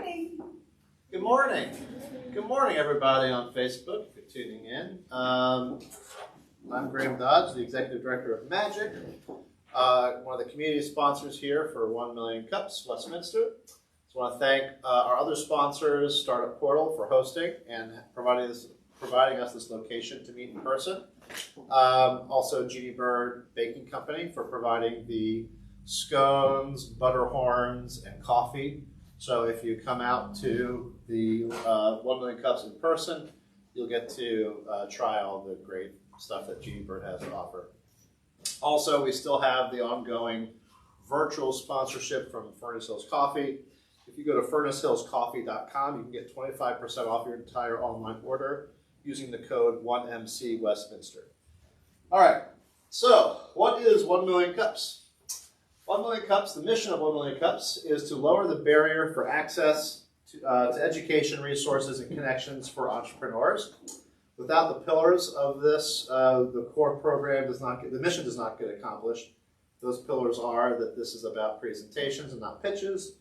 morning. Good morning. Good morning, everybody on Facebook, if you're tuning in. I'm Graham Dodge, the Executive Director of Magic, one of the community sponsors here for 1 Million Cups, Westminster. So I want to thank our other sponsors, Startup Portal, for hosting and providing us this location to meet in person. Also, Jeannie Bird Baking Company for providing the scones, butter horns, and coffee. So if you come out to the 1 Million Cups in person, you'll get to try all the great stuff that Jeannie Bird has to offer. Also, we still have the ongoing virtual sponsorship from Furnace Hills Coffee. If you go to furnacehillscoffee.com, you can get 25% off your entire online order using the code 1MCWestminster. All right, so what is 1 Million Cups? 1 Million Cups, the mission of 1 Million Cups is to lower the barrier for access to education, resources, and connections for entrepreneurs. Without the pillars of this, the core program the mission does not get accomplished. Those pillars are that this is about presentations and not pitches,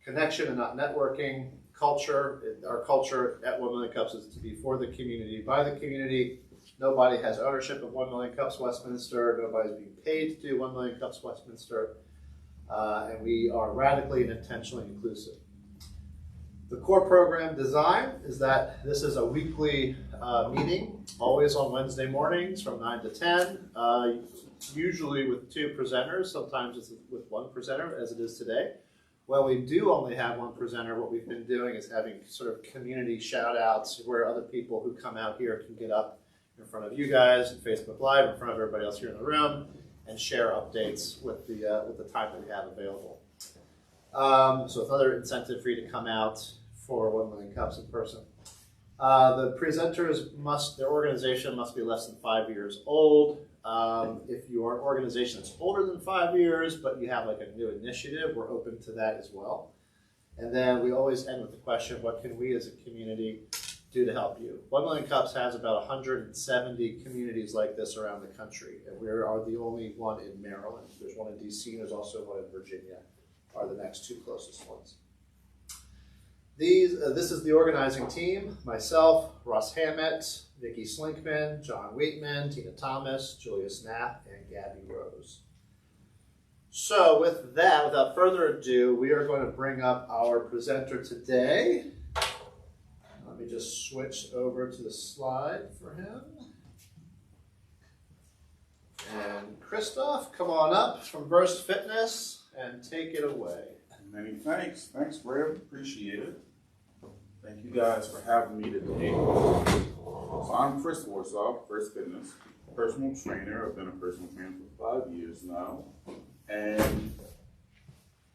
connection and not networking, culture. Our culture at 1 Million Cups is to be for the community, by the community. Nobody has ownership of 1 Million Cups Westminster. Nobody's being paid to do 1 Million Cups Westminster. And we are radically and intentionally inclusive. The core program design is that this is a weekly meeting, always on Wednesday mornings from 9 to 10, usually with 2 presenters. Sometimes it's with 1 presenter, as it is today. When we do only have 1 presenter, what we've been doing is having sort of community shout-outs where other people who come out here can get up in front of you guys in Facebook Live, in front of everybody else here in the room, and share updates with the time that we have available. So it's another incentive for you to come out for 1 Million Cups in person. The presenters their organization must be less than 5 years old. If your organization is older than 5 years, but you have like a new initiative, we're open to that as well. And then we always end with the question, what can we as a community do to help you? 1 Million Cups has about 170 communities like this around the country, and we are the only one in Maryland. There's one in DC, and there's also one in Virginia, are the next 2 closest ones. This is the organizing team: myself, Russ Hammett, Nikki Slinkman, John Wheatman, Tina Thomas, Julia Snap, and Gabby Rose. So with that, without further ado, we are going to bring up our presenter today. Let me just switch over to the slide for him. And Christoph, come on up from Burst Fitness and take it away. Many thanks. Thanks, Graham. Appreciate it. Thank you guys for having me today. So I'm Chris Warsaw, Burst Fitness, personal trainer. I've been a personal trainer for 5 years now. And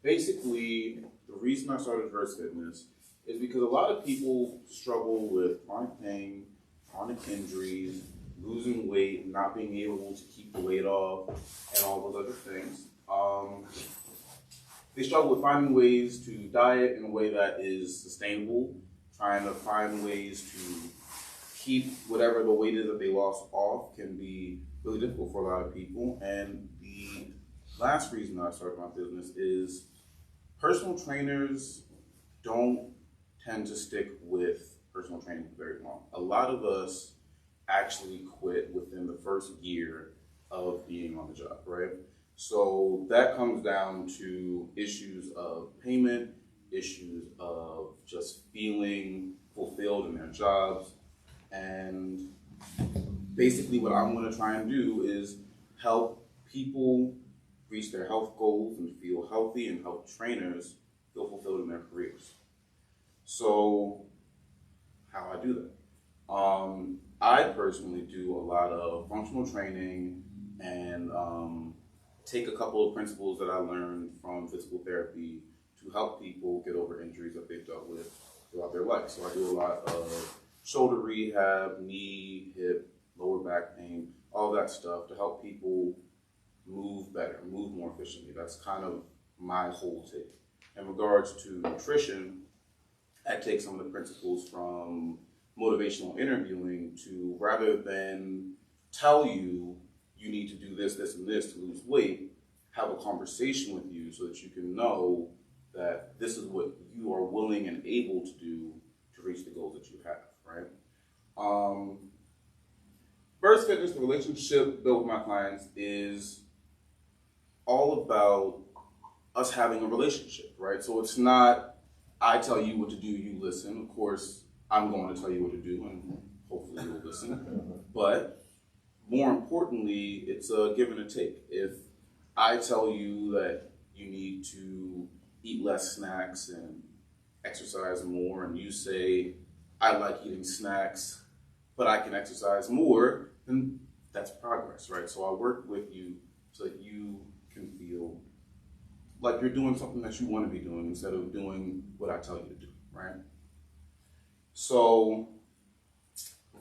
basically, the reason I started Burst Fitness is because a lot of people struggle with chronic pain, chronic injuries, losing weight, not being able to keep the weight off, and all those other things. They struggle with finding ways to diet in a way that is sustainable, trying to find ways to keep whatever the weight is that they lost off can be really difficult for a lot of people. And the last reason I started my business is personal trainers don't tend to stick with personal training for very long. A lot of us actually quit within the first year of being on the job, right? So that comes down to issues of payment, issues of just feeling fulfilled in their jobs. And basically what I'm going to try and do is help people reach their health goals and feel healthy, and help trainers feel fulfilled in their careers. So how I do that? I personally do a lot of functional training and take a couple of principles that I learned from physical therapy to help people get over injuries that they've dealt with throughout their life. So I do a lot of shoulder rehab, knee, hip, lower back pain, all that stuff to help people move better, move more efficiently. That's kind of my whole take. In regards to nutrition, I take some of the principles from motivational interviewing to, rather than tell you you need to do this, this, and this to lose weight, have a conversation with you so that you can know that this is what you are willing and able to do to reach the goals that you have, right? First Fitness, the relationship built with my clients is all about us having a relationship, right? So it's not, I tell you what to do, you listen. Of course, I'm going to tell you what to do, and hopefully you'll listen. But more importantly, it's a give and a take. If I tell you that you need to eat less snacks and exercise more, and you say, I like eating snacks, but I can exercise more, then that's progress, right? So I work with you so that you can feel like you're doing something that you want to be doing instead of doing what I tell you to do, right? So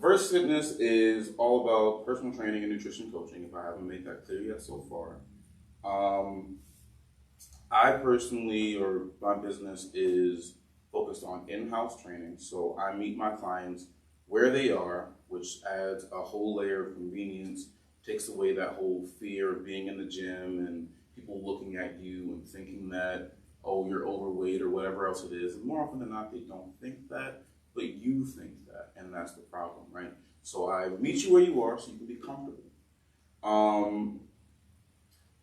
Verse Fitness is all about personal training and nutrition coaching, if I haven't made that clear yet so far. I personally, or my business is focused on in-house training. So I meet my clients where they are, which adds a whole layer of convenience, takes away that whole fear of being in the gym and people looking at you and thinking that, oh, you're overweight or whatever else it is. And more often than not, they don't think that, but you think that, and that's the problem, right? So I meet you where you are so you can be comfortable.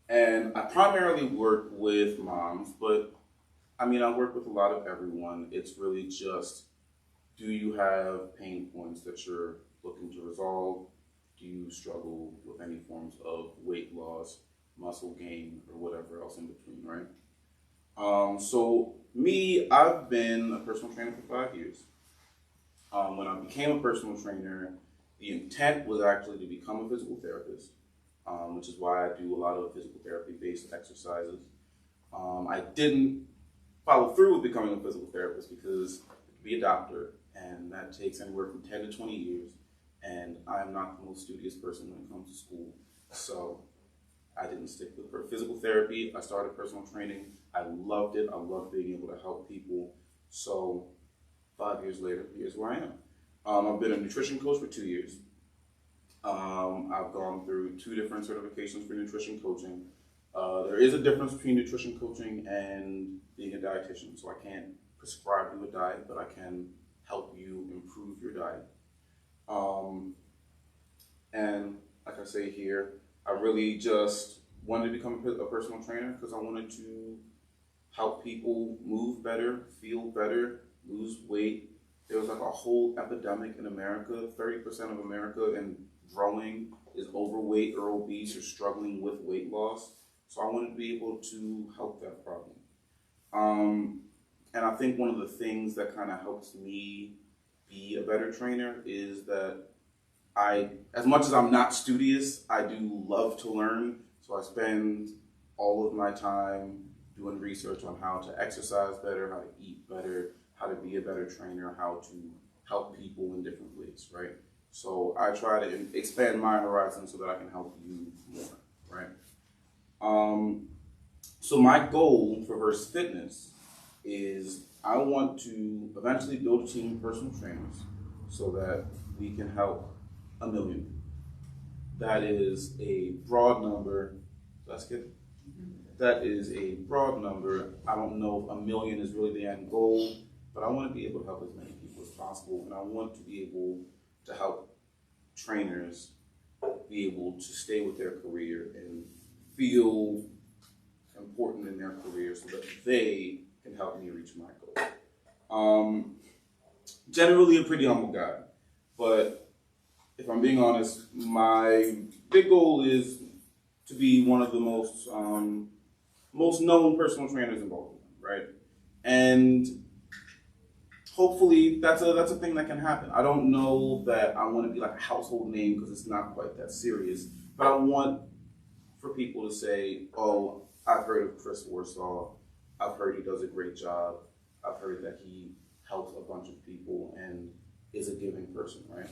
And I primarily work with moms, but I mean, I work with a lot of everyone. It's really just, do you have pain points that you're looking to resolve? Do you struggle with any forms of weight loss, muscle gain, or whatever else in between, right? So me, I've been a personal trainer for 5 years. When I became a personal trainer, the intent was actually to become a physical therapist, which is why I do a lot of physical therapy-based exercises. I didn't follow through with becoming a physical therapist because to be a doctor, and that takes anywhere from 10 to 20 years, and I'm not the most studious person when it comes to school. So I didn't stick with physical therapy. I started personal training. I loved it. I loved being able to help people. So 5 years later, here's where I am. I've been a nutrition coach for 2 years. I've gone through 2 different certifications for nutrition coaching. There is a difference between nutrition coaching and being a dietitian. So I can't prescribe you a diet, but I can help you improve your diet. And like I say here, I really just wanted to become a personal trainer because I wanted to help people move better, feel better, lose weight. There was like a whole epidemic in America. 30% of America and growing is overweight or obese or struggling with weight loss. So I wanted to be able to help that problem. And I think one of the things that kind of helps me be a better trainer is that as much as I'm not studious, I do love to learn. So I spend all of my time doing research on how to exercise better, how to eat better, how to be a better trainer, how to help people in different ways, right? So I try to expand my horizon so that I can help you more, right? So my goal for Verse Fitness is I want to eventually build a team of personal trainers so that we can help 1 million people. That is a broad number. That's good. That is a broad number. I don't know if 1 million is really the end goal, but I want to be able to help as many people as possible, and I want to be able to help trainers be able to stay with their career and feel important in their career so that they can help me reach my goal. Generally a pretty humble guy, but if I'm being honest, my big goal is to be one of the most known personal trainers in Baltimore, right? And hopefully that's a thing that can happen. I don't know that I want to be like a household name because it's not quite that serious, but I want for people to say, oh, I've heard of Chris Warsaw. I've heard he does a great job. I've heard that he helps a bunch of people and is a giving person, right?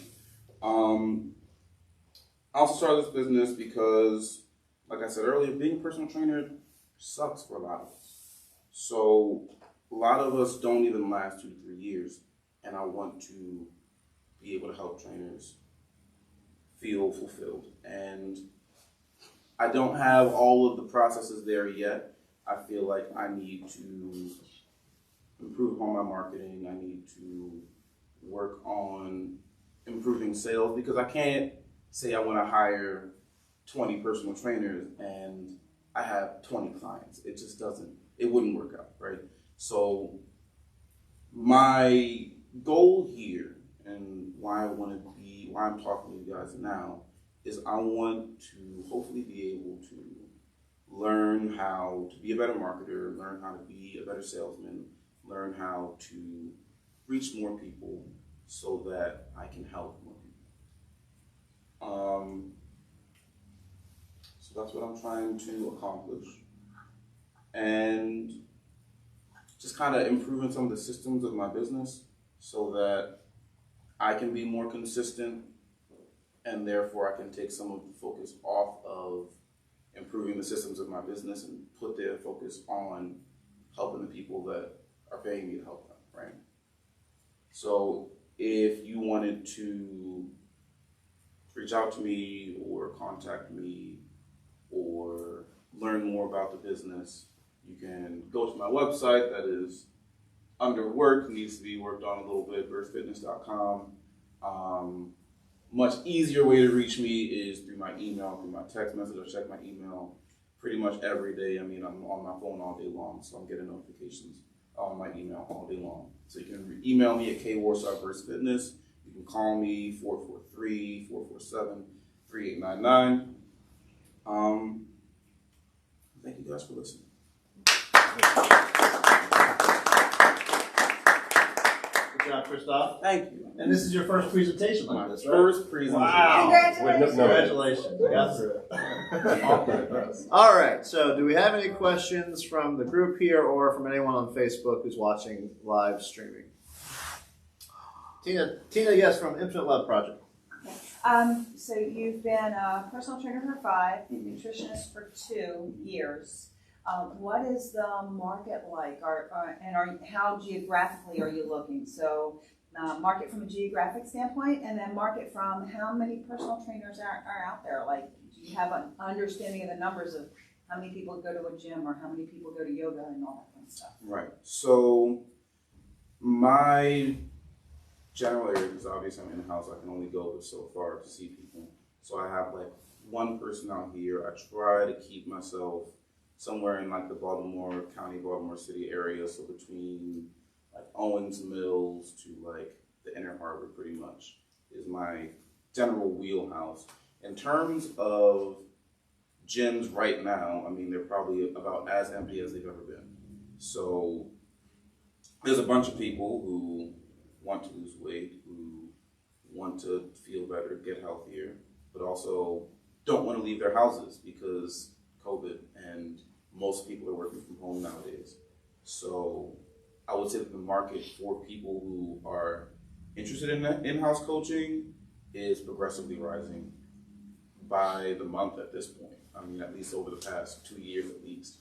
I also started this business because, like I said earlier, being a personal trainer sucks for a lot of us. So a lot of us don't even last 2 to 3 years, and I want to be able to help trainers feel fulfilled. And I don't have all of the processes there yet. I feel like I need to improve on my marketing. I need to work on improving sales because I can't say I want to hire 20 personal trainers and I have 20 clients. It just doesn't, it wouldn't work out, right? So my goal here and why I'm talking to you guys now is I want to hopefully be able to learn how to be a better marketer, learn how to be a better salesman, learn how to reach more people so that I can help more people. So that's what I'm trying to accomplish. And just kind of improving some of the systems of my business so that I can be more consistent and therefore I can take some of the focus off of improving the systems of my business and put their focus on helping the people that are paying me to help them, right? So if you wanted to reach out to me or contact me or learn more about the business, you can go to my website that is under work, needs to be worked on a little bit, birthfitness.com. Much easier way to reach me is through my email, through my text message. I check my email pretty much every day. I mean, I'm on my phone all day long, so I'm getting notifications on my email all day long. So you can email me at kwarsaw-fitness. You can call me 443-447-3899. Thank you guys for listening. Good job, Christoph. Thank you. And this is your first presentation like this, right? First presentation. Wow. Congratulations. Congratulations. You got through it. All right. So do we have any questions from the group here or from anyone on Facebook who's watching live streaming? Tina, yes, from Infinite Love Project. So you've been a personal trainer for 5, nutritionist for 2 years. What is the market like, how geographically are you looking? So market from a geographic standpoint, and then market from how many personal trainers are out there. Like, do you have an understanding of the numbers of how many people go to a gym or how many people go to yoga and all that kind of stuff? Right. So my general area, because obviously I'm in the house, I can only go so far to see people. So I have like one person out here. I try to keep myself somewhere in like the Baltimore County, Baltimore City area. So between like Owens Mills to like the Inner Harbor pretty much is my general wheelhouse. In terms of gyms right now, I mean, they're probably about as empty as they've ever been. So there's a bunch of people who want to lose weight, who want to feel better, get healthier, but also don't want to leave their houses because COVID and most people are working from home nowadays. So I would say that the market for people who are interested in in-house coaching is progressively rising by the month at this point. I mean, at least over the past 2 years at least.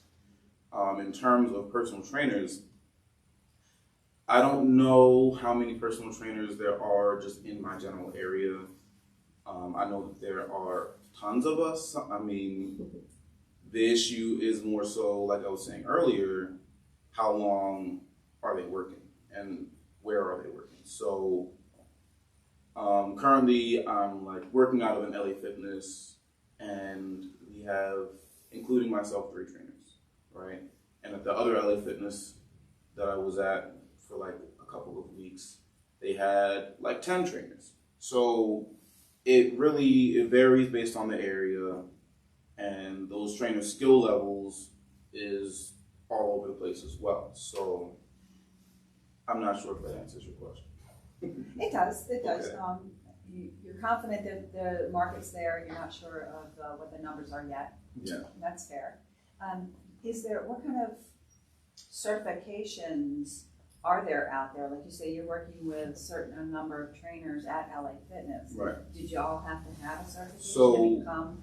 In terms of personal trainers, I don't know how many personal trainers there are just in my general area. I know that there are tons of us. I mean, the issue is more so, like I was saying earlier, how long are they working and where are they working? So currently I'm like working out of an LA Fitness and we have, including myself, 3 trainers, right? And at the other LA Fitness that I was at for like a couple of weeks, they had like 10 trainers. So it varies based on the area, and those trainer skill levels is all over the place as well. So I'm not sure if that answers your question. It does. Okay. You're confident that the market's there, and you're not sure of what the numbers are yet. Yeah. That's fair. What kind of certifications are there out there? Like you say, you're working with a number of trainers at LA Fitness. Right. Did you all have to have a certification So, to become?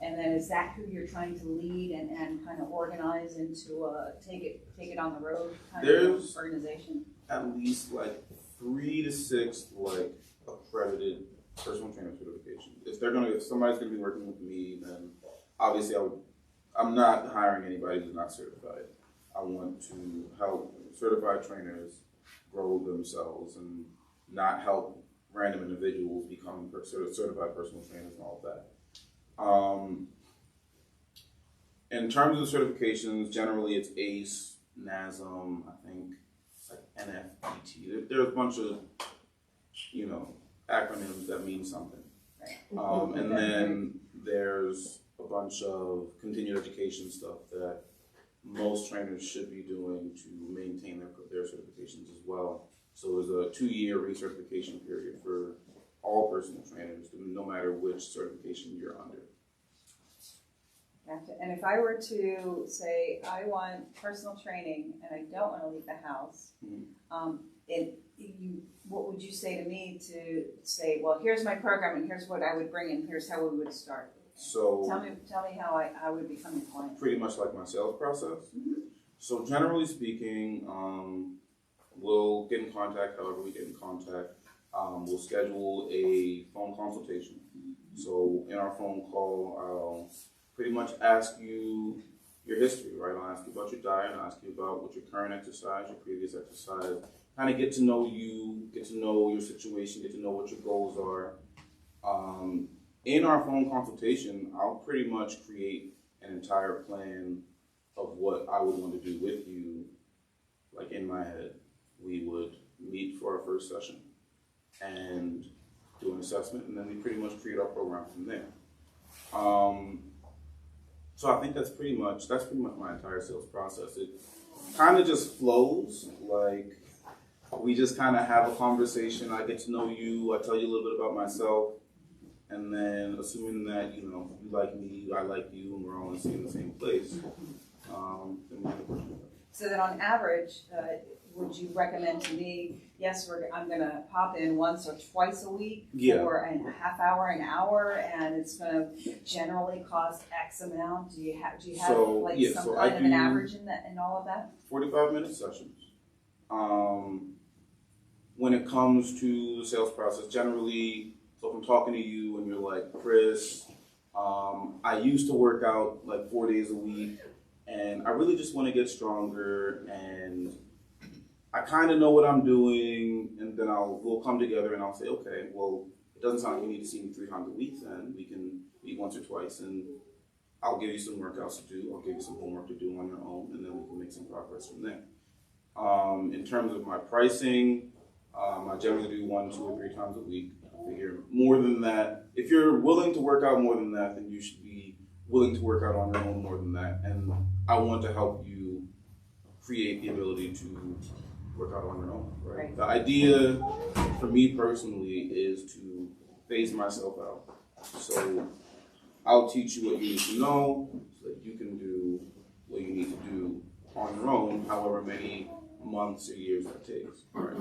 And then is that who you're trying to lead and kind of organize into a take it on the road kind of organization? At least like 3 to 6 like accredited personal trainer certifications. If somebody's gonna be working with me, then obviously I'm not hiring anybody who's not certified. I want to help certified trainers grow themselves and not help random individuals become certified personal trainers and all of that. In terms of the certifications, generally it's ACE, NASM, I think it's like NFPT. There's a bunch of, acronyms that mean something. And then there's a bunch of continued education stuff that most trainers should be doing to maintain their certifications as well. So there's a 2-year recertification period for all personal trainers, no matter which certification you're under. Gotcha. And if I were to say I want personal training and I don't want to leave the house, what would you say to me to say, well, here's my program and here's what I would bring and here's how we would start? So tell me how I would become a client. Pretty much like my sales process. So generally speaking, we'll get in contact however we get in contact. We'll schedule a phone consultation. So in our phone call, I'll pretty much ask you your history, right? I'll ask you about your diet, I'll ask you about what your current exercise, your previous exercise, kind of get to know you, get to know your situation, get to know what your goals are. In our phone consultation, I'll pretty much create an entire plan of what I would want to do with you, like in my head. We would meet for our first session and do an assessment, and then we pretty much create our program from there. So I think that's pretty much my entire sales process. It kind of just flows, like we just kind of have a conversation. I get to know you, I tell you a little bit about myself, and then assuming that you like me, I like you, and we're all in the same place. Then we have a So then on average, would you recommend to me, yes, I'm going to pop in once or twice a week for a half hour, an hour, and it's going to generally cost X amount? Do you have some kind of an average in all of that? 45-minute sessions. When it comes to the sales process, generally, so if I'm talking to you and you're like, Chris, I used to work out like 4 days a week, and I really just want to get stronger, and I kind of know what I'm doing, and then we'll come together and I'll say, okay, well, it doesn't sound like you need to see me 3 times a week then. We can meet once or twice, and I'll give you some workouts to do. I'll give you some homework to do on your own, and then we can make some progress from there. In terms of my pricing, I generally do 1, 2, or 3 times a week. I figure more than that, if you're willing to work out more than that, then you should be willing to work out on your own more than that. And I want to help you create the ability to work out on your own, right? The idea for me personally is to phase myself out. So I'll teach you what you need to know so that you can do what you need to do on your own, however many months or years that takes. Right?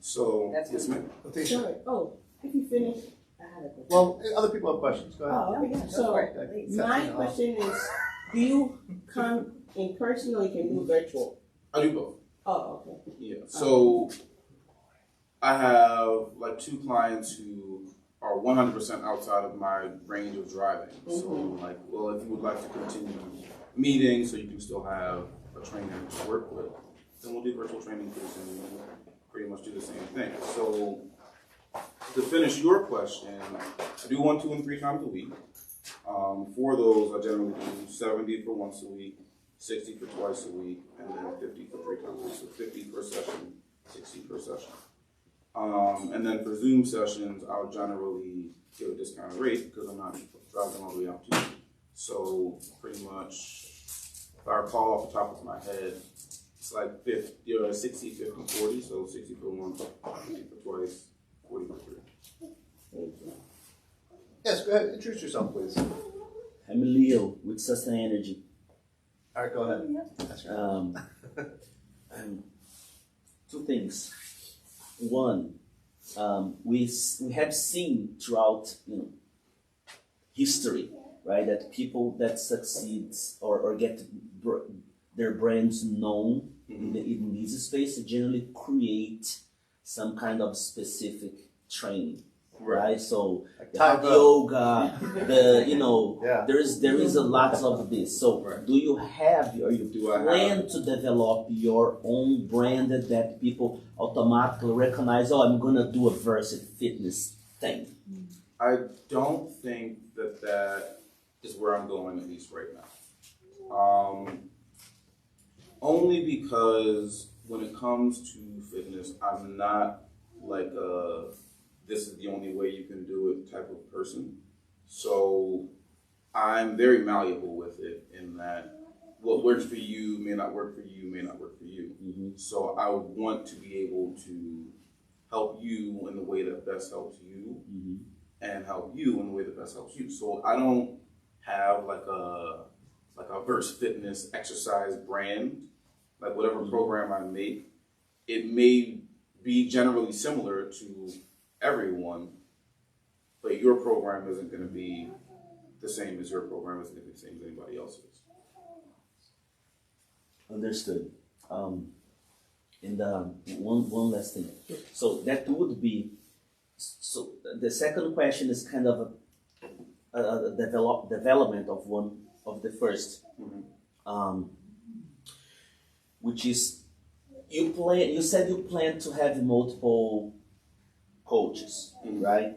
So, yes, ma'am. Sorry. Oh, if you finish, I had a question. Well, other people have questions. Go ahead. Oh, okay. So my question is, do you come in person or you can do virtual? I do both. Oh, okay. Yeah. So I have like 2 clients who are 100% outside of my range of driving. So like, well, if you would like to continue meeting so you can still have a trainer to work with, then we'll do virtual training tools and we'll pretty much do the same thing. So to finish your question, I do 1, 2, and 3 times a week. For those, I generally do 70 for once a week, 60 for twice a week, and then 50 for 3 times a week. So 50 per session, 60 per session. And then for Zoom sessions, I'll generally give a discounted rate because I'm not driving all the way out to you. So pretty much, if I recall off the top of my head, it's like 60, 50, 40. So 60 for once, 50 for twice, 40 for 3. Yes, go ahead. Introduce yourself, please. I'm Leo with Sustain Energy. All right, go ahead. That's right. 2 things. One, we have seen throughout history, right, that people that succeed or get their brands known in this space generally create some kind of specific training right? So Like hot Tae Bo. yoga, Yeah. there is a lot of this. So do you have or you Do I plan to develop your own brand that people automatically recognize? Oh, I'm gonna do a Versa Fitness thing. I don't think that is where I'm going, at least right now. Only because when it comes to fitness, I'm not like this is the only way you can do it type of person. So I'm very malleable with it in that what works for you may not work for you, may not work for you. Mm-hmm. So I would want to be able to help you in the way that best helps you, Mm-hmm. and help you in the way that best helps you. So I don't have like a Verse Fitness exercise brand. Like whatever program I make, it may be generally similar to everyone, but your program isn't going to be the same as your program, isn't going to be the same as anybody else's. Understood. And one last thing. So that would be. So the second question is kind of a development of one of the first, which is you said you plan to have multiple coaches, right?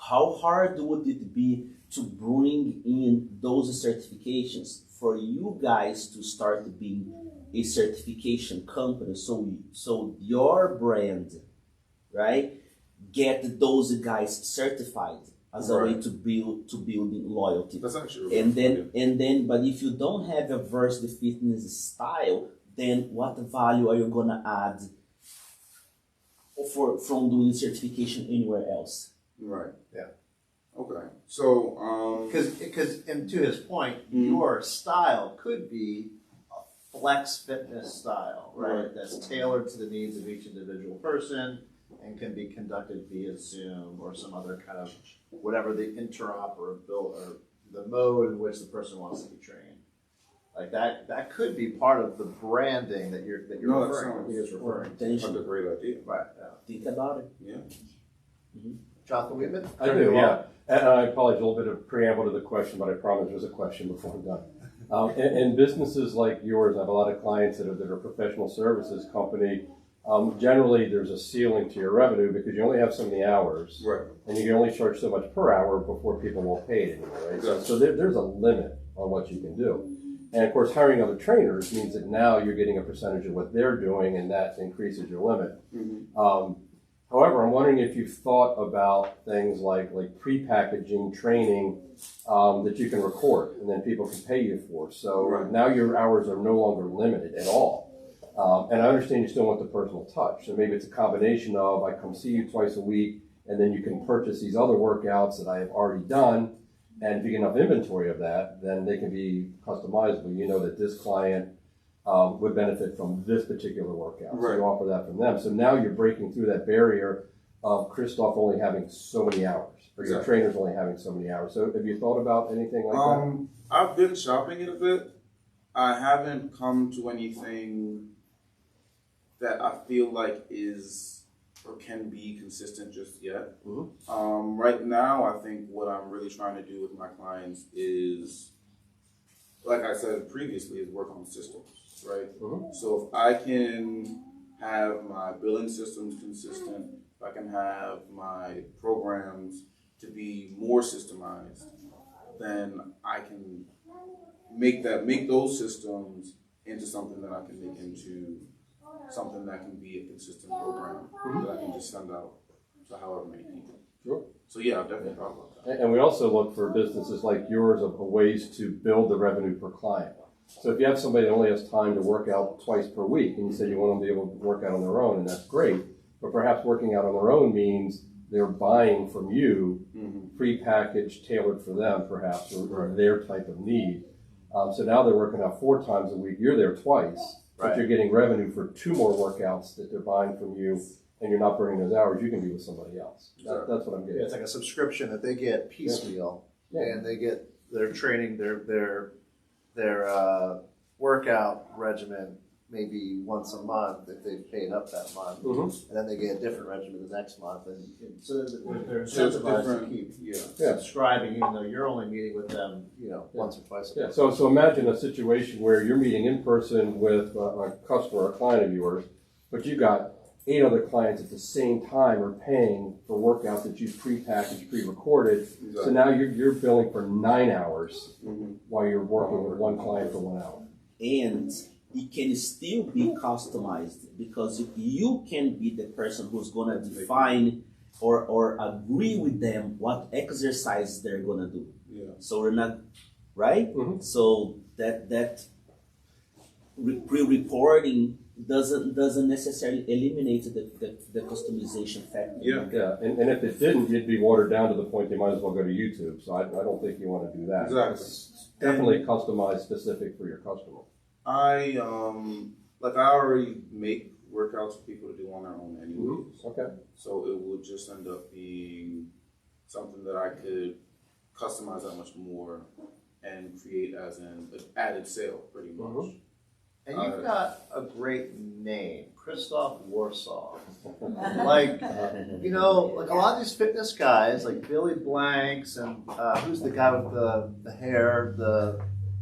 How hard would it be to bring in those certifications for you guys to start being a certification company? So your brand, right, get those guys certified as a way to building loyalty. That's actually And then, but if you don't have a Versa Fitness style, then what value are you gonna add from doing certification anywhere else? Right. Yeah. Okay. So Because and to his point, your style could be a flex fitness style, right? That's tailored to the needs of each individual person and can be conducted via Zoom or some other kind of whatever the interoperability or the mode in which the person wants to be trained. Like that could be part of the branding that you're No, referring to. He is referring to. that's a great idea. Right. Yeah. Think about it. Yeah. Jonathan Weedman? I do, yeah. And I apologize, a little bit of preamble to the question, but I promise there's a question before I'm done. In businesses like yours, I have a lot of clients that are professional services company. Generally, there's a ceiling to your revenue because you only have so many hours, Right. and you can only charge so much per hour before people won't pay it anymore. Right? Exactly. So there's a limit on what you can do. And of course, hiring other trainers means that now you're getting a percentage of what they're doing, and that increases your limit. However, I'm wondering if you've thought about things like pre-packaging training that you can record and then people can pay you for. So now your hours are no longer limited at all. And I understand you still want the personal touch. So maybe it's a combination of I come see you twice a week and then you can purchase these other workouts that I have already done. And if you get enough inventory of that, then they can be customizable. You know that this client would benefit from this particular workout. So you offer that from them. So now you're breaking through that barrier of Christoph only having so many hours, or your trainers only having so many hours. So have you thought about anything like that? I've been shopping it a bit. I haven't come to anything that I feel like is or can be consistent just yet. Right now, I think what I'm really trying to do with my clients is, like I said previously, is work on systems, right? So if I can have my billing systems consistent, if I can have my programs to be more systemized, then I can make those systems into something that I can make into something that can be a consistent program that I can just send out to however many people. Sure. So yeah, I've definitely thought about that. And we also look for businesses like yours of ways to build the revenue per client. So if you have somebody that only has time to work out twice per week, and you say you want them to be able to work out on their own, and that's great, but perhaps working out on their own means they're buying from you pre-packaged, tailored for them, perhaps, or their type of need. So now they're working out 4 times a week. You're there twice, but you're getting revenue for 2 more workouts that they're buying from you, and you're not burning those hours. You can be with somebody else. That's what I'm getting. Yeah, it's like a subscription that they get piecemeal, and they get their training, their workout regimen maybe once a month if they've paid up that month, Mhm. and then they get a different regimen the next month, and so they're So it's incentivized to different. keep Yeah. Yeah. subscribing, even though you're only meeting with them, once or twice a Yeah, month. so imagine a situation where you're meeting in person with a customer, a client of yours, but you've got 8 other clients at the same time are paying for workouts that you've pre-packaged, pre-recorded. So Exactly. now you're billing for 9 hours Mhm. while you're working with one client for 1 hour. And it can still be customized because you can be the person who's gonna define or agree with them what exercise they're gonna do. Yeah. So we're not right. Mhm. So that pre-recording doesn't necessarily eliminate the customization factor. Yeah. Yeah, and if it didn't, it'd be watered down to the point they might as well go to YouTube. So I don't think you want to do that. Exactly. It's definitely customized specific for your customer. I already make workouts for people to do on their own anyways. Okay. So it would just end up being something that I could customize that much more and create as an added sale, pretty much. Mhm. And you've got a great name, Christoph Warsaw. Like, like a lot of these fitness guys, like Billy Blanks, and who's the guy with the hair, the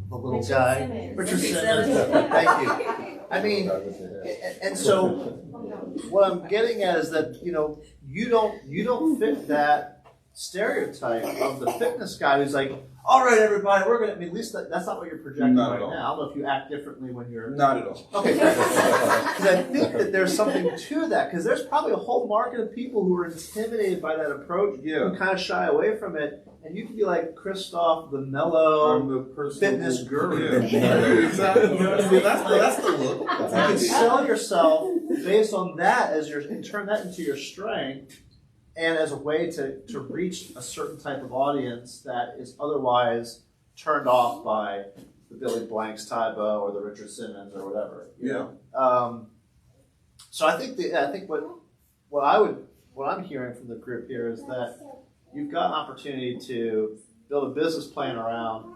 little guy? Richard Simmons. Thank you. I mean, and so what I'm getting at is that you don't fit that stereotype of the fitness guy who's like, all right, everybody, we're gonna. I mean, at least that's not what you're projecting Not right at all. now. I don't know if you act differently when you're. Not at all. Okay, because I think that there's something to that, because there's probably a whole market of people who are intimidated by that approach, Yeah. who kind of shy away from it, and you could be like Christoph, the mellow I'm the person fitness guru. Yeah. Exactly. You know what I mean? That's the look. You can sell yourself based on that and turn that into your strength, and as a way to reach a certain type of audience that is otherwise turned off by the Billy Blanks, Tybo, or the Richard Simmons, or whatever. You know? So I think what I'm hearing from the group here is that you've got an opportunity to build a business plan around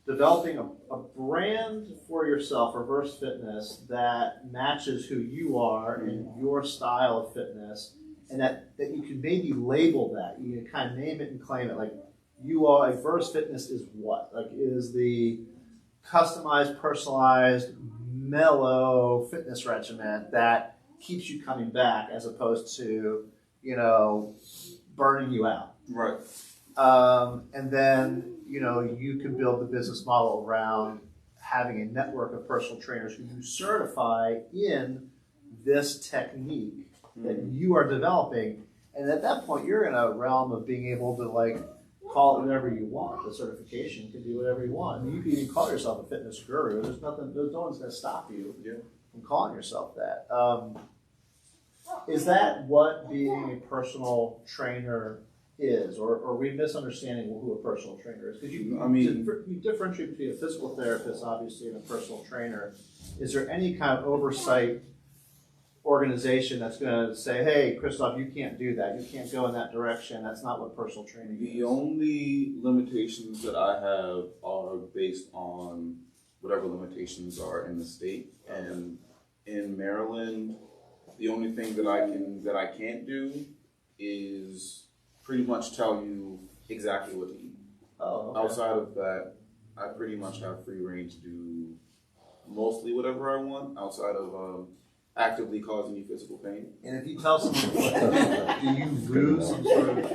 developing a brand for yourself, Reverse Fitness, that matches who you are and your style of fitness, and that you can maybe label that. You can kind of name it and claim it. Like, you are, Reverse Fitness is what? Like, it is the customized, personalized, mellow fitness regimen that keeps you coming back as opposed to, burning you out. Right. And then, you can build the business model around having a network of personal trainers who you certify in this technique that you are developing. And at that point, you're in a realm of being able to, call it whatever you want. The certification can be whatever you want. I mean, you can even call yourself a fitness guru. There's no one's going to stop you from calling yourself that. Is that what being a personal trainer is, or are we misunderstanding who a personal trainer is? Because you differentiate between a physical therapist, obviously, and a personal trainer. Is there any kind of oversight organization that's going to say, hey, Christoph, you can't do that. You can't go in that direction. That's not what personal training is. The only limitations that I have are based on whatever limitations are in the state. And in Maryland, the only thing that I can't do is pretty much tell you exactly what to eat. Oh, okay. Outside of that, I pretty much have free reign to do mostly whatever I want, outside of actively causing you physical pain. And if you tell someone what, do you lose some sort of,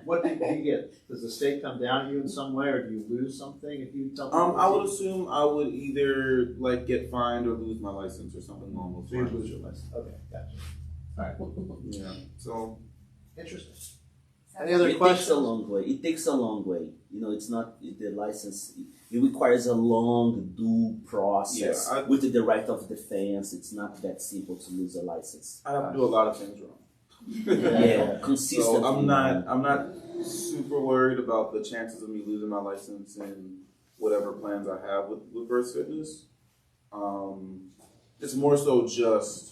what do you get? Does the state come down at you in some way, or do you lose something if you tell people? I would assume I would either get fined or lose my license or something along those So you lines. lose your license. Okay, gotcha. All right. Yeah. So Interesting. Any other It questions? takes a long way. It takes a long way. It's not the license. It requires a long due process with the right of defense. It's not that simple to lose a license. I have to do a lot of things wrong. Yeah, consistently. So I'm not super worried about the chances of me losing my license and whatever plans I have with Reverse Fitness. It's more so just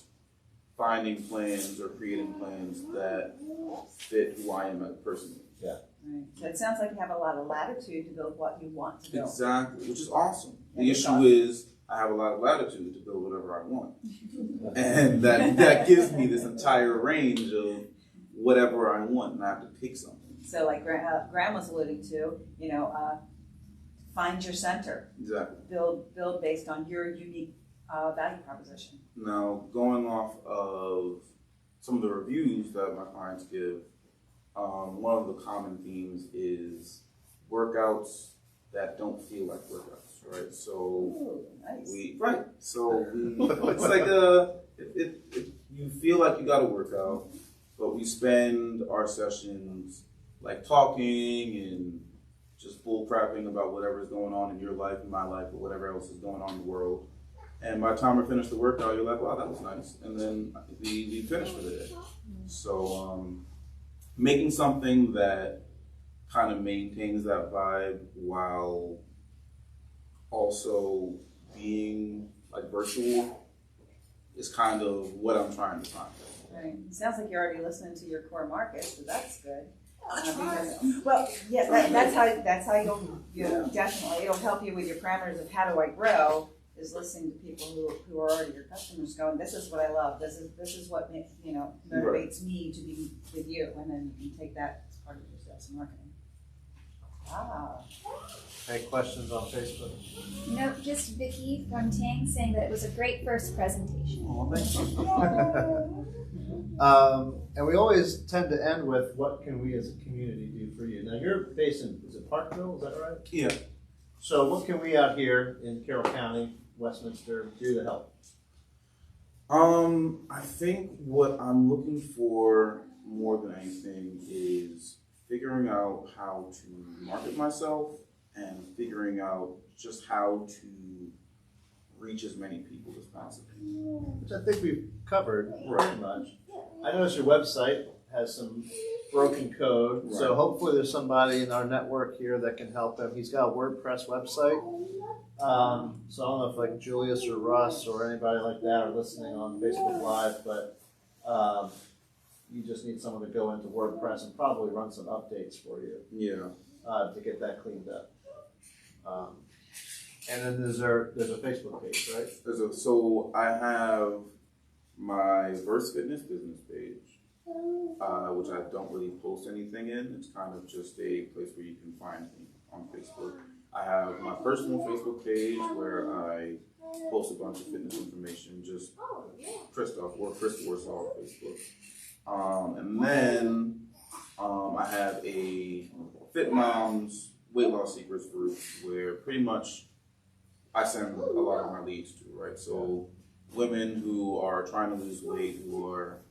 finding plans or creating plans that fit who I am personally. Right. So it sounds like you have a lot of latitude to build what you want to build. Exactly, which is awesome. The Yeah, it's issue awesome. is I have a lot of latitude to build whatever I want. And that gives me this entire range of whatever I want, and I have to pick something. So like Graham was alluding to, find your center. Exactly. Build based on your unique value proposition. Now, going off of some of the reviews that my clients give, one of the common themes is workouts that don't feel like workouts, right? So Ooh, nice. it's like you feel like you got to work out, but we spend our sessions like talking and just bull crapping about whatever's going on in your life, in my life, or whatever else is going on in the world. And by the time we finish the workout, you're like, wow, that was nice. And then we finish for the day. So making something that kind of maintains that vibe while also being like virtual is kind of what I'm trying to find. Right. It sounds like you're already listening to your core market, so that's good. That's how you'll definitely, it'll help you with your parameters of how do I grow, is listening to people who are already your customers going, this is what I love, this is what motivates me to be with you, and then you can take that as part of your sales and marketing. Wow. Any questions on Facebook? No, just Vicky from Ting saying that it was a great first presentation. Oh, thank you. And we always tend to end with, what can we as a community do for you? Now, you're based in, is it Parkville, is that right? Yeah. So what can we out here in Carroll County, Westminster, do to help? I think what I'm looking for more than anything is figuring out how to market myself and figuring out just how to reach as many people as possible. Which I think we've covered pretty much. I noticed your website has some broken code, so hopefully there's somebody in our network here that can help him. He's got a WordPress website. So I don't know if like Julius or Russ or anybody like that are listening on Facebook Live, but you just need someone to go into WordPress and probably run some updates for you. Yeah. To get that cleaned up. And then there's a Facebook page, right? So I have my Verse Fitness business page, which I don't really post anything in. It's kind of just a place where you can find me on Facebook. I have my personal Facebook page where I post a bunch of fitness information, just Christoph or Chris Warsaw on Facebook. And then I have a Fit Moms Weight Loss Secrets group where pretty much I send a lot of my leads to, right? So women who are trying to lose weight, who are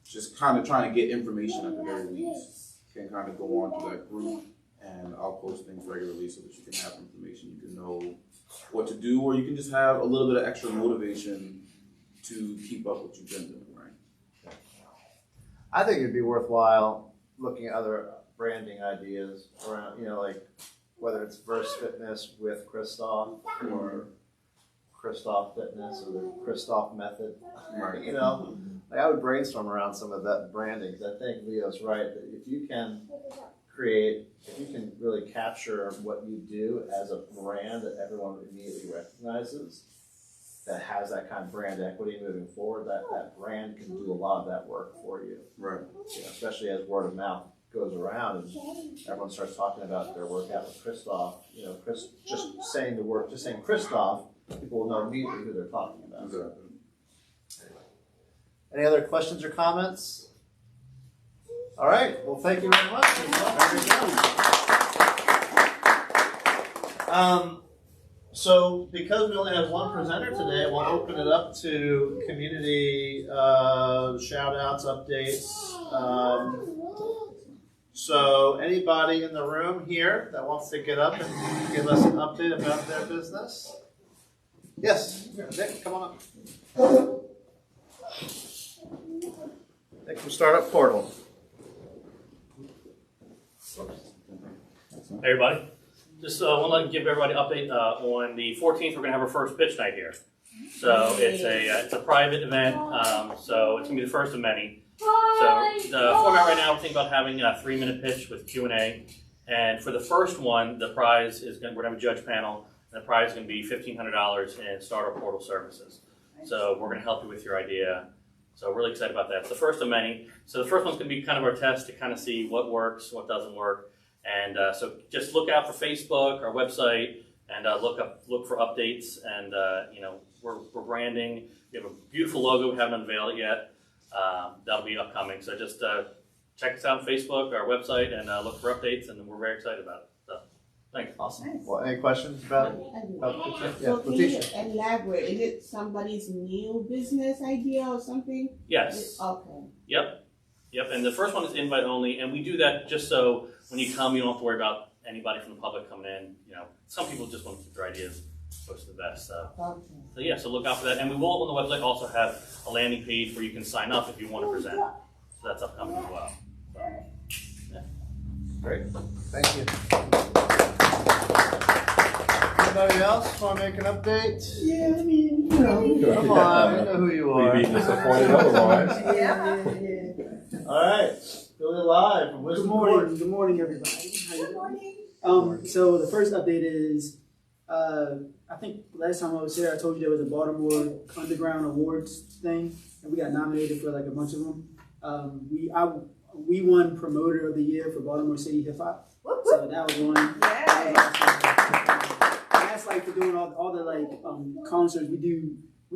just kind of trying to get information at the very least, can kind of go on to that group, and I'll post things regularly so that you can have information, you can know what to do, or you can just have a little bit of extra motivation to keep up what you've been doing, right? I think it'd be worthwhile looking at other branding ideas around, like whether it's Verse Fitness with Christoph or Christoph Fitness or the Christoph Method. Right. Like I would brainstorm around some of that branding, because I think Leo's right that if you can really capture what you do as a brand that everyone immediately recognizes, that has that kind of brand equity moving forward, that brand can do a lot of that work for you. Right. Especially as word of mouth goes around and everyone starts talking about their workout with Christoph. Chris just saying Christoph, people will know immediately who they're talking about. Exactly. Any other questions or comments? All right. Well, thank you very much. So because we only have one presenter today, we'll open it up to community shout outs, updates. So anybody in the room here that wants to get up and give us an update about their business? Yes, Nick, come on up. Nick from Startup Portal. Hey everybody, just want to give everybody an update on the 14th. We're going to have our first pitch night here. So it's a private event, so it's going to be the first of many. So the format right now, we're thinking about having a 3-minute pitch with Q&A. And for the first one, the prize is we're going to have a judge panel And the prize is going to be $1,500 in starter portal services. So we're going to help you with your idea. So really excited about that. It's the first of many. So the first one's going to be kind of our test to kind of see what works, what doesn't work. And so just look out for Facebook, our website, and look for updates. And we're branding. We have a beautiful logo. We haven't unveiled it yet. That'll be upcoming. So just check us out on Facebook, our website, and look for updates. And we're very excited about it. So thanks. Awesome. Well, any questions about it? So can you elaborate? Is it somebody's new business idea or something? Yes. Okay. Yep. And the first one is invite only, and we do that just so when you come, you don't have to worry about anybody from the public coming in. Some people just want to keep their ideas close to the best. Okay. So look out for that. And we will on the website also have a landing page where you can sign up if you want to present. So that's upcoming as well. Great. Thank you. Anybody else want to make an update? Yeah, I mean, you know. Come on, we know who you are. We'd be disappointed otherwise. Yeah. All right, Billy live from Good Wisdom morning. Court. Good morning, everybody. How you doing? So the first update is, I think last time I was here, I told you there was a Baltimore Underground Awards thing, and we got nominated for like a bunch of them. We won Promoter of the Year for Baltimore City Hip Hop, so that was one. That's like for doing all the like concerts. We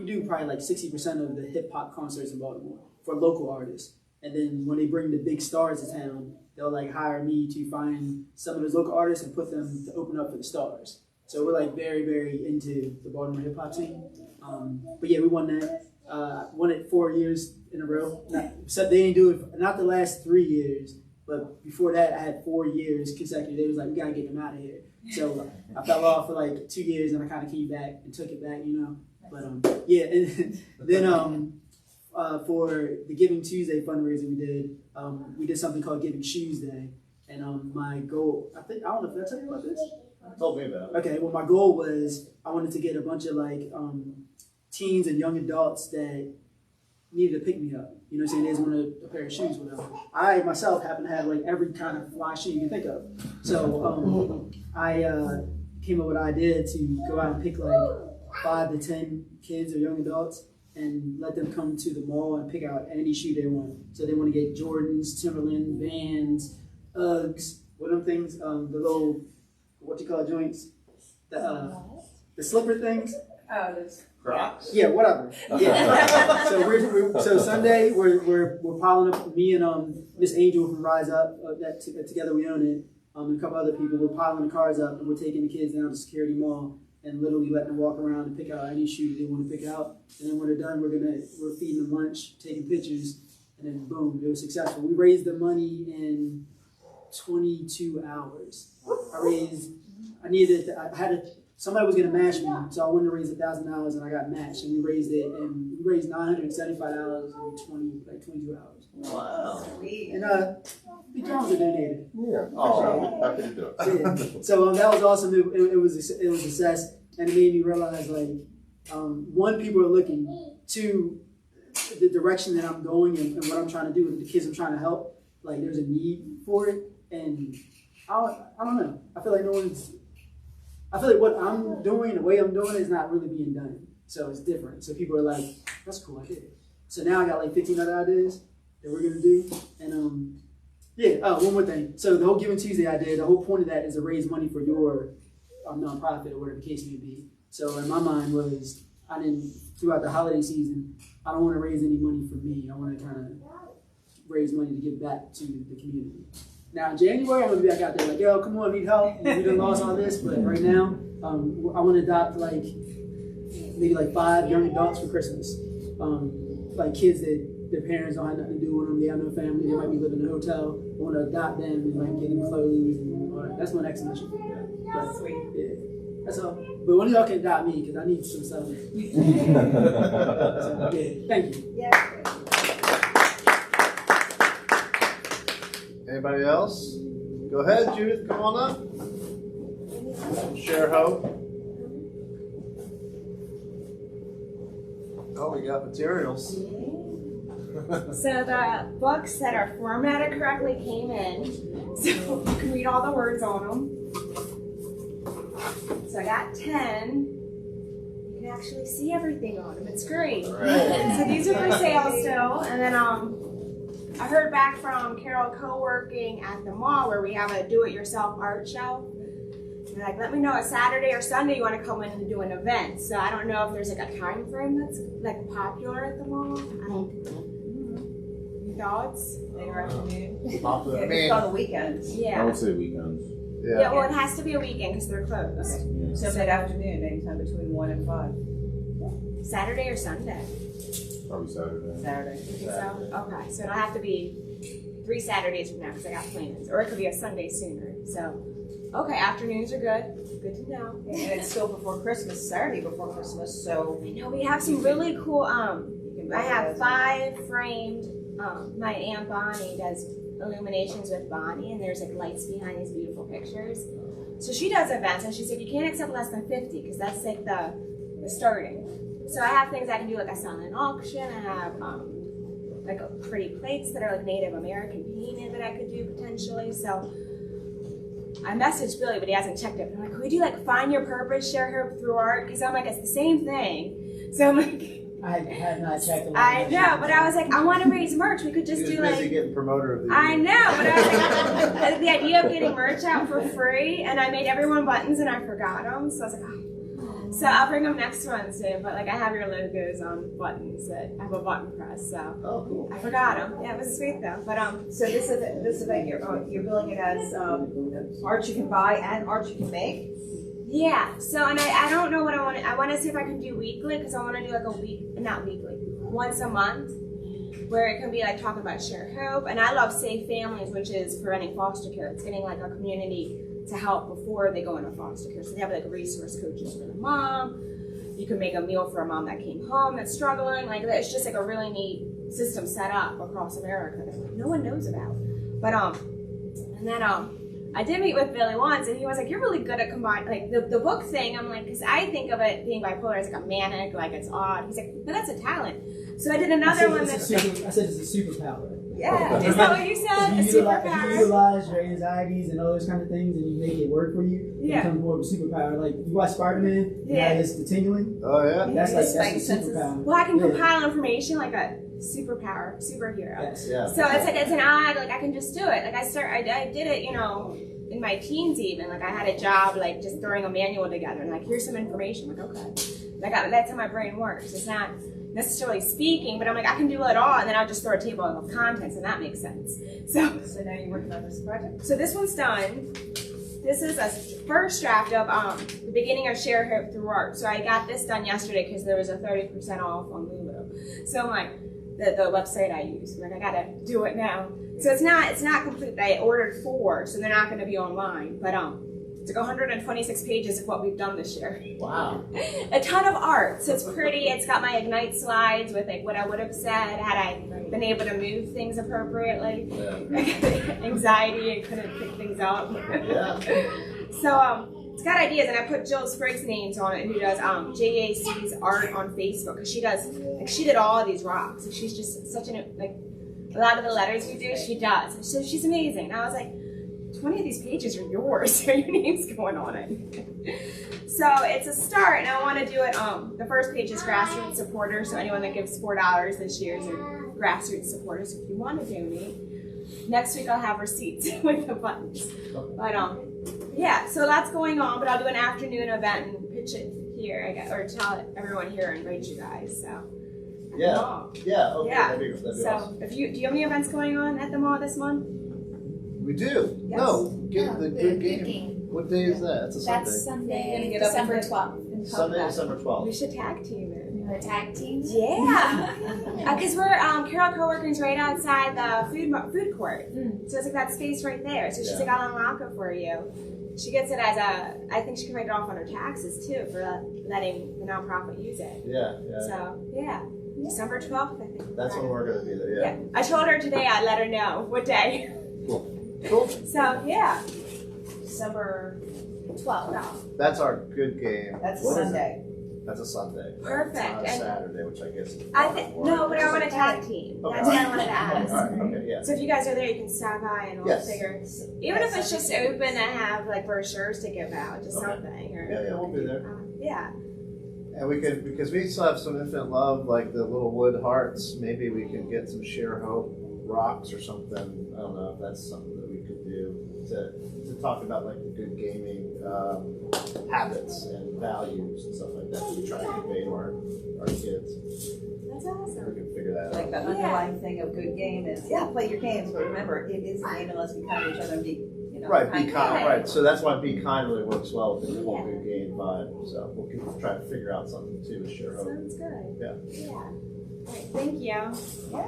do probably like 60% of the hip hop concerts in Baltimore for local artists. And then when they bring the big stars to town, they'll like hire me to find some of those local artists and put them to open up for the stars. So we're like very, very into the Baltimore hip hop scene. But yeah, we won that. Won it 4 years in a row. Except they didn't do it, not the last 3 years, but before that I had 4 years consecutive. They was like, we gotta get them out of here. So I fell off for like 2 years and I kind of came back and took it back, But yeah, and then for the Giving Tuesday fundraiser we did something called Giving Shoes Day. And my goal, I don't know, did I tell you about this? Told me about it. Okay, well my goal was I wanted to get a bunch of like teens and young adults that needed to pick me up. You know what I'm saying? They just wanted a pair of shoes, whatever. I myself happen to have like every kind of fly shoe you can think of. So I came up with an idea to go out and pick like 5 to 10 kids or young adults and let them come to the mall and pick out any shoe they want. So they want to get Jordans, Timberland, Vans, Uggs, what are them things? The little, what you call it, joints? The slipper things? Oh, there's Crocs. Yeah, whatever. Yeah. So Sunday we're piling up. Me and Miss Angel from Rise Up. Together we own it. And a couple other people. We're piling the cars up and we're taking the kids down to Security Mall and literally letting them walk around and pick out any shoe they want to pick out. And then when they're done, we're feeding them lunch, taking pictures, and then boom, it was successful. We raised the money in 22 hours. Somebody was gonna match me, so I wanted to raise $1,000 and I got matched, and we raised $975 in 22 hours. Wow. And the drums are donated. Yeah. Oh, happy to do it. Yeah. So that was awesome. It was a success, and it made me realize like, one, people are looking. Two, the direction that I'm going and what I'm trying to do with the kids I'm trying to help. Like, there's a need for it, and I don't know. I feel like what I'm doing, the way I'm doing it is not really being done. So it's different. So people are like, that's a cool idea. So now I got like 15 other ideas that we're gonna do. And one more thing. So the whole Giving Tuesday idea, the whole point of that is to raise money for your nonprofit or whatever the case may be. So in my mind was, throughout the holiday season, I don't want to raise any money for me. I want to kind of raise money to give back to the community. Now in January, I'm gonna be back out there like, yo, come on, I need help. We done lost all this, but right now, I want to adopt like maybe like 5 young adults for Christmas. Like kids that their parents don't have nothing to do with them. They have no family. They might be living in a hotel. I want to adopt them and like get them clothes and all that. That's my next mission. But, sweet. Yeah, that's all. But one of y'all can adopt me because I need some stuff. So, yeah, thank you. Yeah. Anybody else? Go ahead, Judith, come on up. Share hope. Oh, we got materials. So the books that are formatted correctly came in, so you can read all the words on them. So So I got 10. You can actually see everything on them. It's great. Right. So these are for sale still. And then I heard back from Carol co-working at the mall where we have a do-it-yourself art show. They're like, let me know a Saturday or Sunday you want to come in and do an event. So I don't know if there's like a time frame that's like popular at the mall. I don't Any thoughts? Later afternoon. Popular. I It's mean, on the weekends. I Yeah. would say weekends. Yeah, well, it has to be a weekend because they're closed. Yeah. So mid-afternoon, anytime between 1 and 5. Saturday or Sunday? Probably Saturday. Saturday. You think so? Okay, so it'll have to be 3 Saturdays from now because I got plans. Or it could be a Sunday sooner. So, okay, afternoons are good. Good to know. And it's still before Christmas, Saturday before Christmas, so I know we have some really cool, you can. I have 5 framed, my Aunt Bonnie does illuminations with Bonnie and there's like lights behind these beautiful pictures. So she does events and she said you can't accept less than 50 because that's like the starting. So I have things I can do like I sell in an auction. I have like pretty plates that are like Native American painted that I could do potentially. So I messaged Billy, but he hasn't checked it. But I'm like, could we do like find your purpose, share her through art? Because I'm like, it's the same thing. So I'm like, I had not checked. I know, but I was like, I want to raise merch. We could just he was do busy like, getting promoter of the I year. know, but I was like, the idea of getting merch out for free, and I made everyone buttons and I forgot them. So I was like, oh. So I'll bring them next Wednesday. But like, I have your logos on buttons that I have a button press. So Oh, cool. I forgot them. Yeah, it was sweet though. But So this event, you're billing it as art you can buy and art you can make? yeah. So and I don't know what I want. I want to see if I can do weekly because I want to do like not weekly, once a month, where it can be like talking about shared hope. And I love Safe Families, which is preventing foster care. It's getting like a community to help before they go into foster care. So they have like resource coaches for the mom. You can make a meal for a mom that came home that's struggling. Like it's just like a really neat system set up across America that like, no one knows about. But and then I did meet with Billy once, and he was like, "You're really good at combining like the book thing." I'm like, because I think of it being bipolar as like a manic, like it's odd. He's like, "No, that's a talent." So I did another one I said it's a superpower. yeah, is that what you said? A If you superpower. utilize your anxieties and all those kind of things, and you make it work for you, it Yeah. becomes more of a superpower. Like you watch Spider-Man, Yeah. yeah, it's the tingling. Oh, yeah? That's His a senses. superpower. Well, I can Yeah. compile information like a superhero. Yes. Yeah. So it's like it's an odd, like I can just do it. Like I did it, in my teens even. Like I had a job like just throwing a manual together and like here's some information. Like okay, that's how my brain works. It's not necessarily speaking, but I'm like I can do it all, and then I'll just throw a table of contents, and that makes sense. So now you're working on this project? So this one's done. This is a first draft of the beginning of Share Hope Through Art. So I got this done yesterday because there was a 30% off on Lulu. So I'm like, the website I use, I'm like, I gotta do it now. So it's not complete. I ordered 4, so they're not gonna be online. But it's like 126 pages of what we've done this year. Wow. A ton of art. So it's pretty. It's got my Ignite slides with like what I would have said had I been able to move things appropriately. Yeah. Anxiety and couldn't pick things up. Yeah. So it's got ideas, and I put Jill Spriggs' names on it, who does JAC's art on Facebook, because she did all of these rocks. And she's just such a lot of the letters we do, she does. So she's amazing. And I was like, 20 of these pages are yours, so your name's going on it. So it's a start, and I want to do it. The first page is grassroots supporters, so anyone that gives $4 this year is a grassroots supporter. So if you want to donate, next week I'll have receipts with the buttons. But yeah, so that's going on. But I'll do an afternoon event and pitch it here, I guess, or tell everyone here and invite you guys. So Yeah. Yeah. Okay. Yeah. That'd be So awesome. do you have any events going on at the mall this month? We do. Yes. No. Get Oh, the good game. What day is that? It's a Sunday. That's You're Sunday, gonna get up December and- 12th. And talk Sunday, about it. December 12th. We should tag team it. We're a tag team. Yeah, because we're Carol co-working's right outside the food court, so it's like that space right there. So she's Yeah. like, I'll unlock it for you. She gets it as I think she can write it off on her taxes too for letting the nonprofit use it. Yeah. Yeah. So yeah, December 12th, I think. That's when we're gonna be there. Yeah. I told her today I'd let her know what day. Cool. So yeah, December 12th. That's our good game. That's What is it? Sunday. That's a Sunday. Perfect. It's not a And Saturday, which I guess is no, but I want a tag team. Okay. That's what I wanted to ask. All right, okay, yeah. So if you guys are there, you can stop by and we'll Yes. figure. Even if it's just open to have like brochures to give out, just Okay. something. Or, Yeah, we'll be there. Yeah. And we could, because we still have some infant love, like the little wood hearts, maybe we could get some Share Hope rocks or something. I don't know if that's something that we could do to talk about like the good gaming habits and values and stuff like that that we try to convey to our kids. That's awesome. We can figure that Like out. the underlying thing of good game is, yeah, play your games, but remember, it is a game and let's be kind to each other and be, Right, be kind, Yeah. right. So that's why Be Kind really works well with the whole good game vibe. So we'll try to figure out something too with Share Hope. Sounds good. Yeah. Yeah. All right, thank you. Yay. All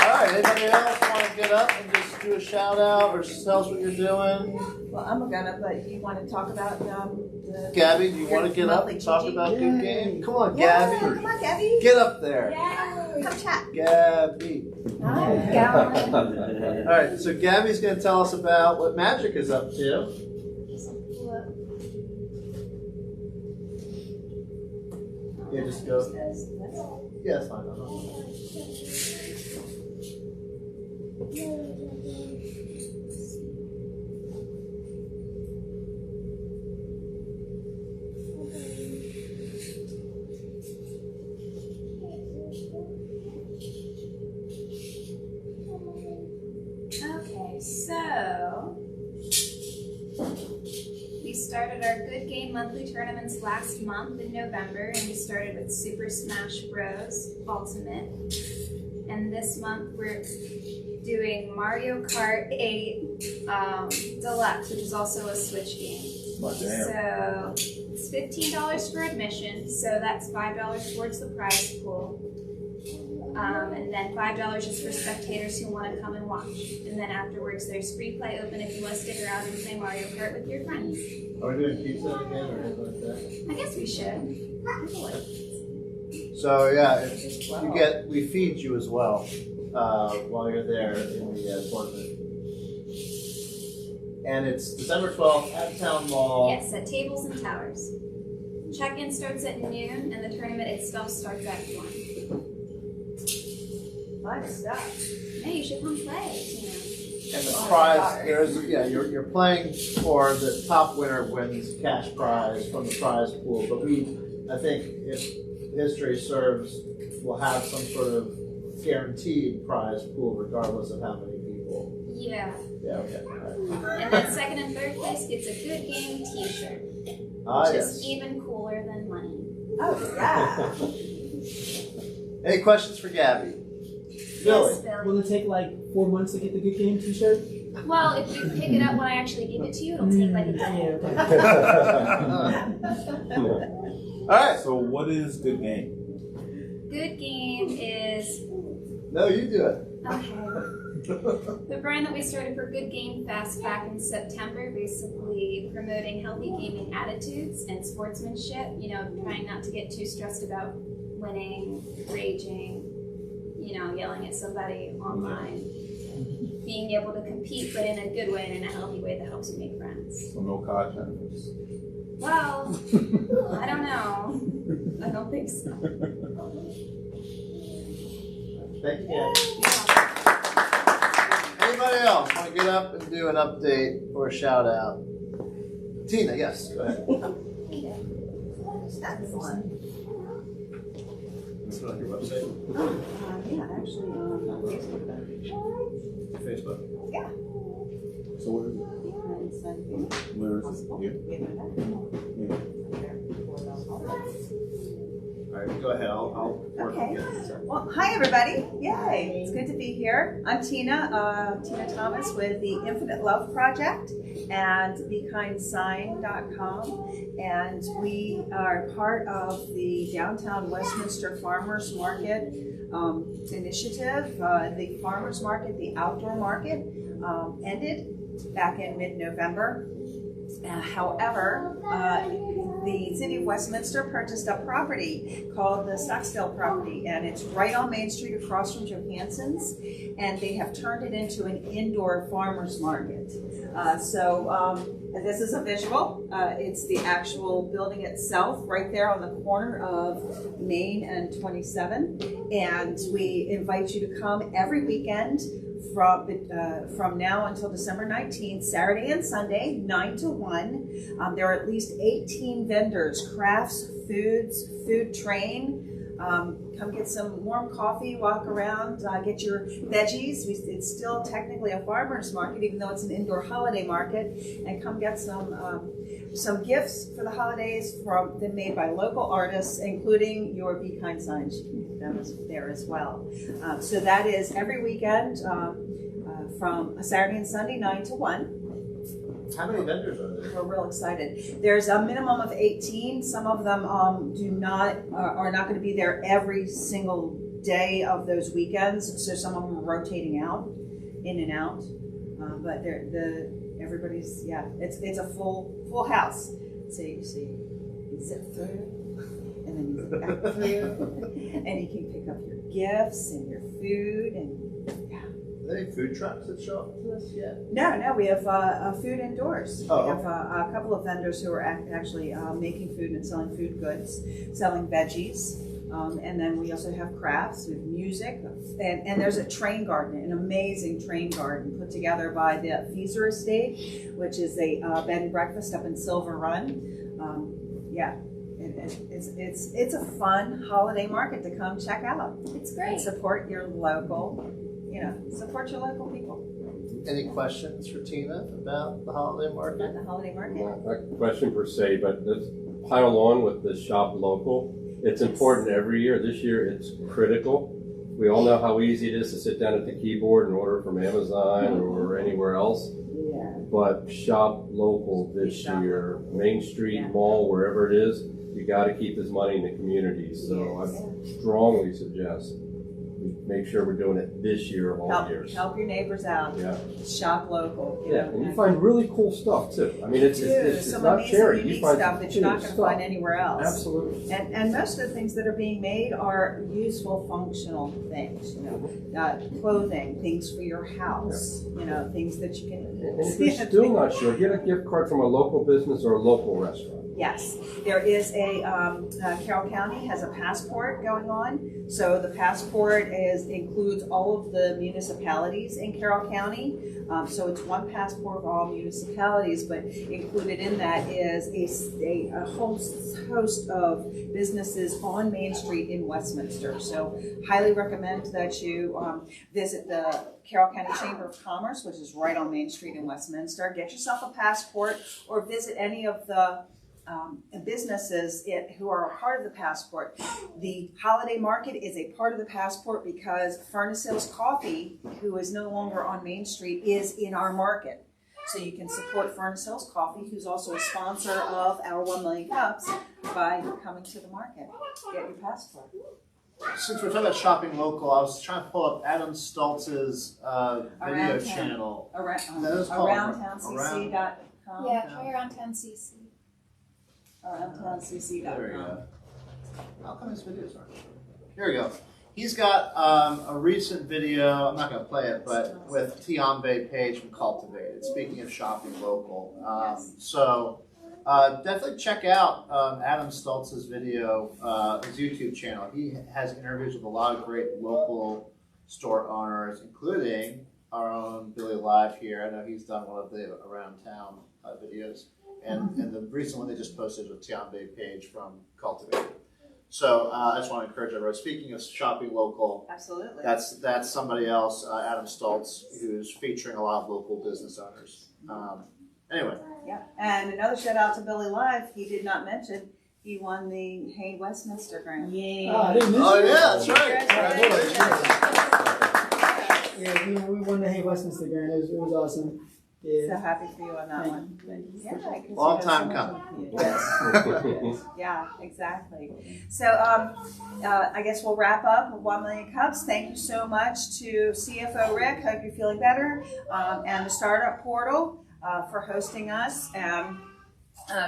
right, anybody else want to get up and just do a shout out or just tell us what you're doing? Well, I'm gonna, but you want to talk about the. Gabby, do you want to get up monthly and talk GG? about good game? Come on, Yeah, Gabby. come on, Gabby. Get up there. Yay. Come chat. Gabby. Hi, All right, so Gabby's going to tell us about what Magic is up to. Yeah, just go. Yeah, it's fine. Okay, so we started our Good Game monthly tournaments last month in November, and we started with Super Smash Bros. Ultimate. And this month we're doing Mario Kart 8 Deluxe, which is also a Switch game. So it's $15 for admission, so that's $5 towards the prize pool. And then $5 is for spectators who want to come and watch. And then afterwards, there's free play open if you want to stick around and play Mario Kart with your friends. Are we doing pizza again or anything like that? I guess we should. So yeah, we feed you as well while you're there in the tournament. And it's December 12th at Town Mall. Yes, at Tables and Towers. Check-in starts at noon, and the tournament itself starts at 1. Fun stuff. Hey, you should come play, Tina. And the prize, you're playing for the top winner wins cash prize from the prize pool. But I think if history serves, we'll have some sort of guaranteed prize pool regardless of how many people. Yeah. Yeah, okay. All right. And then second and third place gets a Good Game t-shirt, which is even cooler than money. Oh, yeah. Any questions for Gabby? Billy. Yes, Billy. Will it take like 4 months to get the Good Game t-shirt? Well, if you pick it up when I actually give it to you, it'll take like a day. All right. So what is Good Game? Good Game is No, you do it. the brand that we started for Good Game Fest back in September, basically promoting healthy gaming attitudes and sportsmanship, trying not to get too stressed about winning, raging, yelling at somebody online. Being able to compete, but in a good way and in a healthy way that helps you make friends. So no COD tournaments. Well, I don't know. I don't think so. Thank you, Gabby. Anybody else want to get up and do an update or a shout out? Tina, yes, go ahead. Excellent. Is it on your website? Yeah, actually, on Facebook. Facebook? Yeah. So where is it? Where is it? Here? All right, go ahead. I'll work on Okay. getting this up. Well, hi everybody. Yay. It's good to be here. I'm Tina Thomas with the Infinite Love Project and BeKindSign.com. And we are part of the Downtown Westminster Farmers Market initiative. The farmers market, the outdoor market, ended back in mid-November. However, the city of Westminster purchased a property called the Stockstill property, and it's right on Main Street across from Johansson's, and they have turned it into an indoor farmers market. So This is a visual. It's the actual building itself right there on the corner of Main and 27. And we invite you to come every weekend from now until December 19th, Saturday and Sunday, 9 to 1. There are at least 18 vendors, crafts, foods, food train. Come get some warm coffee, walk around, get your veggies. It's still technically a farmer's market, even though it's an indoor holiday market. And come get some gifts for the holidays made by local artists, including your Be Kind signs. That was there as well. So that is every weekend from a Saturday and Sunday, 9 to 1. How many vendors are there? We're real excited. There's a minimum of 18. Some of them are not going to be there every single day of those weekends. So some of them are rotating out, in and out. But everybody's it's a full house. So you zip through, and then you zip back through, and you can pick up your gifts and your food and. Are there any food trucks that show up to us yet? No, we have food indoors. Oh, we have a couple of vendors who are actually making food and selling food goods, selling veggies. And then we also have crafts, we have music, and there's a train garden, an amazing train garden put together by the Fieser Estate, which is a bed and breakfast up in Silver Run. It's a fun holiday market to come check out. It's great. And support your local. Support your local people. Any questions for Tina about the holiday market? At the holiday market. Not a question per se, but let's pile on with the shop local. It's important every year. This year it's critical. We all know how easy it is to sit down at the keyboard and order from Amazon or anywhere else. Yeah. But shop local this year, Main Street, Mall, wherever it is, you got to keep this money in the community. So I strongly suggest we make sure we're doing it this year of all years. Help your neighbors out. Yeah. Shop local. And you find really cool stuff too. I mean, it's some not amazing, charity. You unique find stuff that you're not going to find anywhere else. Absolutely. And most of the things that are being made are useful, functional things. Clothing, things for your house. Things that you can eat. And if you're still not sure, get a gift card from a local business or a local restaurant. Yes, there is Carroll County has a passport going on. So the passport includes all of the municipalities in Carroll County. So it's one passport for all municipalities, but included in that is a host of businesses on Main Street in Westminster. So highly recommend that you visit the Carroll County Chamber of Commerce, which is right on Main Street in Westminster. Get yourself a passport or visit any of the businesses who are a part of the passport. The holiday market is a part of the passport because Furnace Hills Coffee, who is no longer on Main Street, is in our market. So you can support Furnace Hills Coffee, who's also a sponsor of our 1 Million Cups, by coming to the market. Get your passport. Since we're talking about shopping local, I was trying to pull up Adam Stoltz's video Town. channel. AroundTownCC.com. Yeah, try AroundTownCC. AroundTownCC.com. There we go. How come his videos aren't showing? Here we go. He's got a recent video, I'm not going to play it, but with Tiambe Page from Cultivated, speaking of shopping local. So definitely check out Adam Stoltz's video, his YouTube channel. He has interviews with a lot of great local store owners, including our own Billy Live here. I know he's done one of the Around Town videos. And the recent one they just posted was Tiambe Page from Cultivated. So I just want to encourage everyone. Speaking of shopping local, Absolutely. that's somebody else, Adam Stoltz, who's featuring a lot of local business owners. Anyway. Yeah, and another shout out to Billy Live. He did not mention he won the Hay Westminster grant. Yay. I didn't miss Oh it. yeah, that's right. Yeah, we won the Hay Westminster grant. It was awesome. So Yeah. happy for you on that one. Yeah, 'cause you Long know time so much- coming. Yes. Yeah, exactly. So I guess we'll wrap up with 1 Million Cups. Thank you so much to CFO Rick. Hope you're feeling better. And the Startup Portal for hosting us. And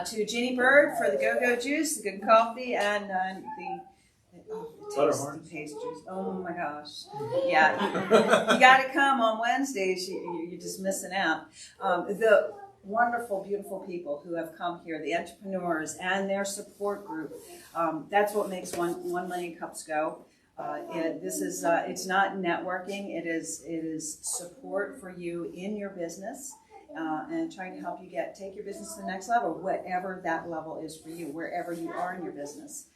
to Ginny Bird for the Go-Go Juice, the good coffee, and the pastries. Oh my gosh. Yeah, you got to come on Wednesdays. You're just missing out. wonderful, beautiful people who have come here, the entrepreneurs and their support group. That's what makes 1 Million Cups go. It's not networking. It is support for you in your business, and trying to help you take your business to the next level, whatever that level is for you, wherever you are in your business.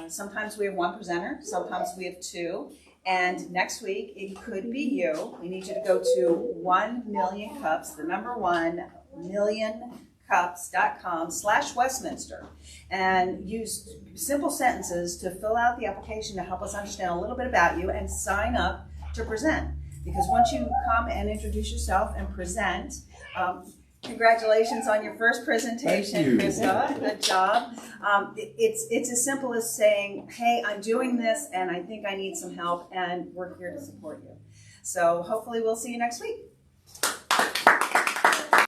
Sometimes we have 1 presenter, sometimes we have 2. And next week, it could be you. We need you to go to 1 Million Cups, the number 1 millioncups.com/Westminster, and use simple sentences to fill out the application to help us understand a little bit about you and sign up to present. Because once you come and introduce yourself and present, congratulations on your first presentation, Krista. Good job. It's as simple as saying, hey, I'm doing this and I think I need some help and we're here to support you. So hopefully we'll see you next week.